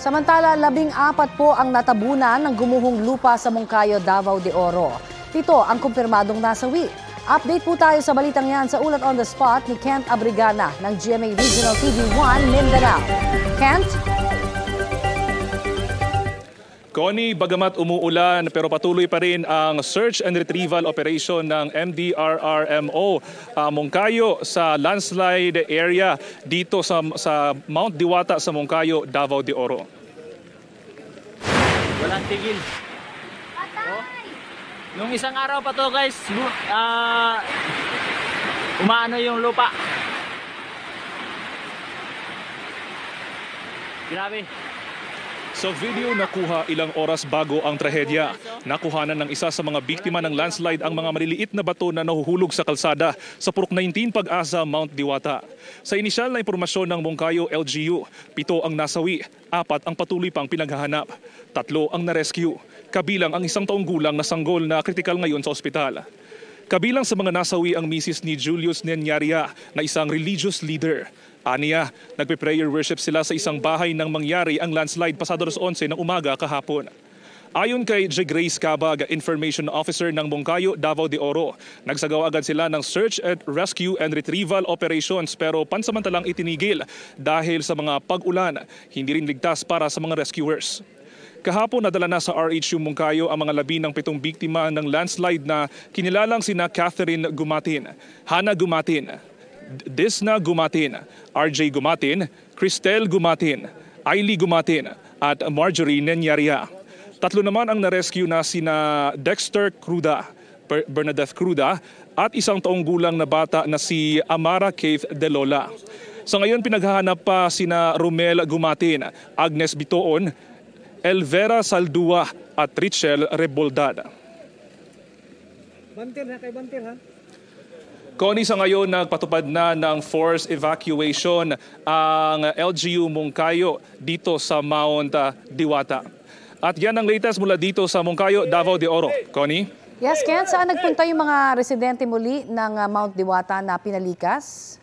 Samantala, 14 po ang natabunan ng gumuhong lupa sa Moncayo, Davao de Oro. 7 ang kumpirmadong nasawi. Update po tayo sa balitang yan sa Ulat on the Spot ni Kent Abrigana ng GMA Regional TV1 Mindanao. Kent? Connie, bagamat umuulan pero patuloy pa rin ang search and retrieval operation ng MDRRMO Moncayo sa landslide area dito sa Mount Diwata sa Moncayo, Davao de Oro. Walang tigil. Nung isang araw pa to guys, umaano yung lupa. Grabe. Sa video nakuha ilang oras bago ang trahedya, nakuhanan ng isa sa mga biktima ng landslide ang mga maliliit na bato na nahuhulog sa kalsada sa Purok 19 Pag-asa, Mount Diwata. Sa inisyal na impormasyon ng Moncayo LGU, 7 ang nasawi, 4 ang patuloy pang pinaghahanap, 3 ang na-rescue, kabilang ang 1 taong gulang na sanggol na kritikal ngayon sa ospital. Kabilang sa mga nasawi ang misis ni Julius Nenyaria na isang religious leader. Aniya, nagpe-prayer worship sila sa isang bahay nang mangyari ang landslide pasado alas 11 ng umaga kahapon. Ayon kay J. Grace Cabag, Information Officer ng Moncayo, Davao de Oro, nagsagawa agad sila ng search and rescue and retrieval operations pero pansamantalang itinigil dahil sa mga pag-ulan, hindi rin ligtas para sa mga rescuers. Kahapon nadala na sa RHU Moncayo ang mga 17 biktima ng landslide na kinilalang sina Catherine Gumatin, Hannah Gumatin, Disna Gumatin, RJ Gumatin, Cristel Gumatin, Ailey Gumatin at Marjorie Nenyaria. 3 naman ang na-rescue na sina Dexter Cruda, Bernadette Cruda at 1 taong gulang na bata na si Amara Keith De Lola. Sa ngayon pinaghahanap pa sina Romel Gumatin, Agnes Bitoon, Elvera Saldua at Richel Reboldad. Bantir ha, kay Bantir ha. Connie, sa ngayon nagpatupad na ng forced evacuation ang LGU Moncayo dito sa Mount Diwata. At yan ang latest mula dito sa Moncayo, Davao de Oro. Connie? Yes, Ken, saan nagpunta yung mga residente muli ng Mount Diwata na pinalikas?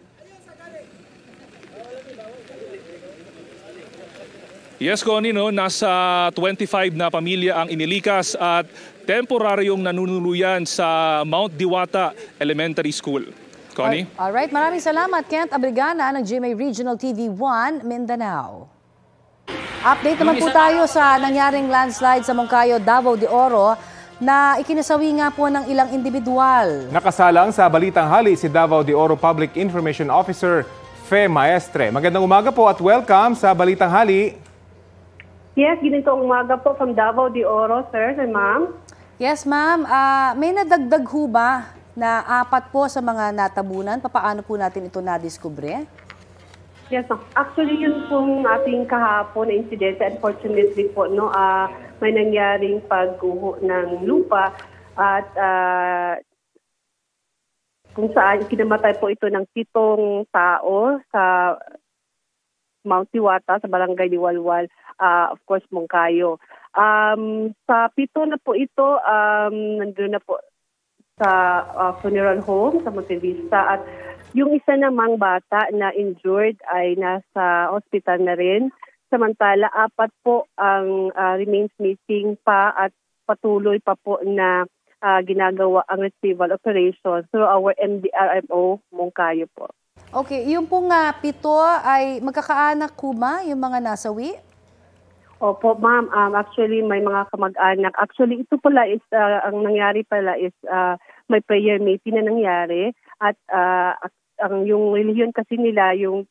Yes, Connie, no? Nasa 25 na pamilya ang inilikas at temporaryong nanunuluyan sa Mount Diwata Elementary School. Connie? Alright, maraming salamat, Kent Abrigana ng GMA Regional TV1 Mindanao. Update naman po tayo sa nangyaring landslide sa Moncayo, Davao de Oro na ikinasawi nga po ng ilang individual. Nakasalang sa Balitang Hali si Davao de Oro Public Information Officer Fe Maestre. Magandang umaga po at welcome sa Balitang Hali. Yes, ginitong umaga po from Davao de Oro, sir and ma'am. Yes, ma'am. May nadagdag ho ba na 4 po sa mga natabunan? Paano po natin ito nadiskubre? Yes, ma'am. Actually, yun pong ating kahapon na insidente. Unfortunately po, no, may nangyaring pagguho ng lupa at kung saan kinamatay po ito ng 7 tao sa Mount Diwata, sa Barangay Liwalwal, of course, Moncayo. Sa 7 na po ito, nandun na po sa funeral home sa Monte Vista. At yung isa namang bata na injured ay nasa hospital na rin. Samantala, 4 po ang remains missing pa at patuloy pa po na ginagawa ang retrieval operation through our MDRMO Moncayo po. Okay, yung pong 7 ay magkakaanak ko ba yung mga nasawi? Opo, ma'am. Actually, may mga kamag-anak. Actually, ito pala is, ang nangyari pala is may prayer meeting na nangyari. At yung religion kasi nila, yung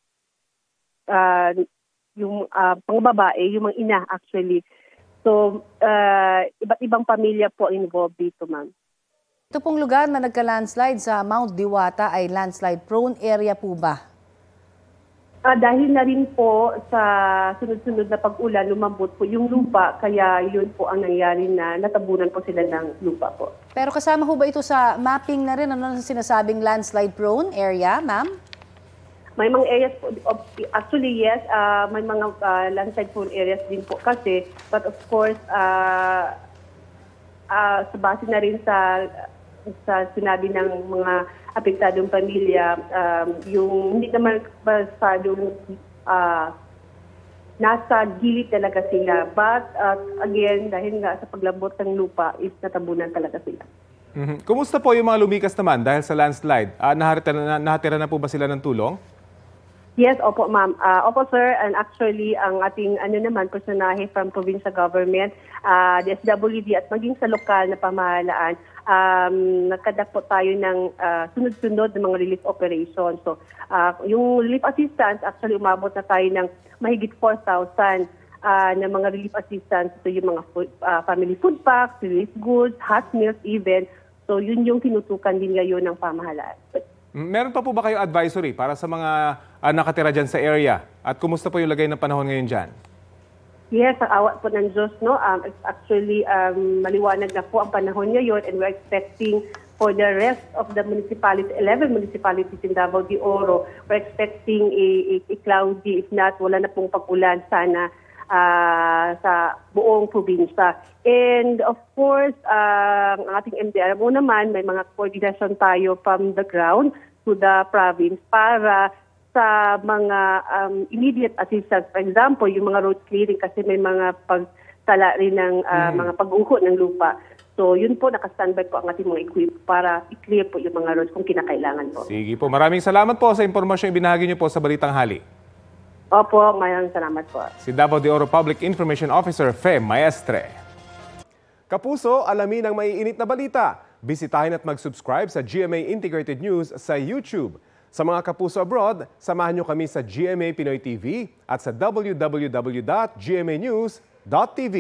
pangbabae, yung mga ina actually. So, iba't ibang pamilya po involved dito, ma'am. Ito pong lugar na nagka-landslide sa Mount Diwata ay landslide-prone area po ba? Dahil na rin po sa sunod-sunod na pag-ulan, lumambot po yung lupa, kaya yun po ang nangyari na natabunan po sila ng lupa po. Pero kasama ho ba ito sa mapping na rin? Ano sinasabing landslide-prone area, ma'am? May mga areas po, actually yes, may mga landslide-prone areas din po kasi, but of course, sa base na rin sa sinabi ng mga apektadong pamilya, yung hindi naman masyadong nasa gilid talaga sila. But again, dahil nga sa paglabot ng lupa is natabunan talaga sila. Kumusta po yung mga lumikas naman dahil sa landslide? Nahatira na po ba sila ng tulong? Yes, opo ma'am. Opo sir, and actually ang ating personahe from provincial government, the SWD at maging sa lokal na pamahalaan, nagkadak po tayo ng sunod-sunod ng mga relief operations. So, yung relief assistance, actually umabot na tayo ng mahigit 4,000 na mga relief assistance. Ito yung mga family food packs, relief goods, hot meals even. So yun yung tinutukan din ngayon ng pamahalaan. Meron pa po ba kayong advisory para sa mga nakatira dyan sa area? At kumusta po yung lagay ng panahon ngayon dyan? Yes, ang awat po ng Diyos, no? Actually, maliwanag na po ang panahon ngayon and we're expecting for the rest of the municipalities, 11 municipalities in Davao de Oro, we're expecting a cloudy, if not, wala na pong pag-ulan sana sa buong probinsya. And of course, ang ating MDR mo naman, may mga coordination tayo from the ground to the province para sa mga immediate assistance. For example, yung mga road clearing kasi may mga pagtala rin ng mga pag-uho ng lupa. So yun po, nakastandby po ang ating mga equip para i-clear po yung mga roads kung kinakailangan po. Sige po, maraming salamat po sa impormasyon ibinahagi niyo po sa Balitang Hali. Opo, maraming salamat po. Si Davao de Oro Public Information Officer Fe Maestre. Kapuso, alamin ang maiinit na balita. Bisitahin at mag-subscribe sa GMA Integrated News sa YouTube. Sa mga kapuso abroad, samahan niyo kami sa GMA Pinoy TV at sa www.gmanews.tv.